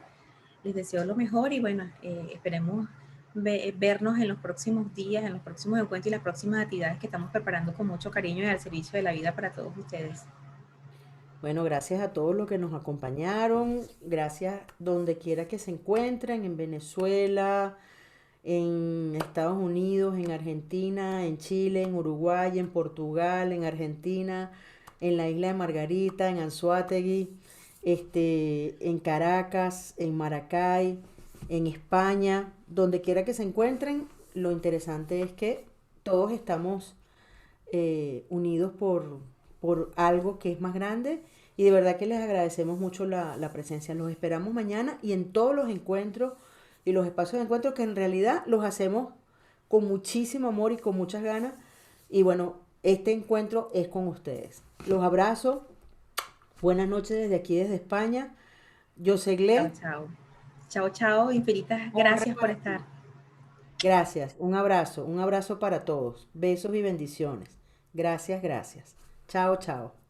Les deseo lo mejor y bueno, esperemos vernos en los próximos días, en los próximos encuentros y las próximas actividades que estamos preparando con mucho cariño y al servicio de la vida para todos ustedes. Bueno, gracias a todos los que nos acompañaron, gracias donde quiera que se encuentren, en Venezuela, en Estados Unidos, en Argentina, en Chile, en Uruguay, en Portugal, en Argentina, en la isla de Margarita, en Anzoátegui, en Caracas, en Maracay, en España, donde quiera que se encuentren, lo interesante es que todos estamos unidos por algo que es más grande y de verdad que les agradecemos mucho la presencia. Los esperamos mañana y en todos los encuentros y los espacios de encuentro que en realidad los hacemos con muchísimo amor y con muchas ganas. Y bueno, este encuentro es con ustedes. Los abrazo. Buenas noches desde aquí, desde España. Yo soy Chao, Gle. chao. Chao, chao. Infinitas Honra gracias por para estar. ti. Gracias. Un abrazo para todos. Besos y bendiciones. Gracias, gracias. Chao, chao.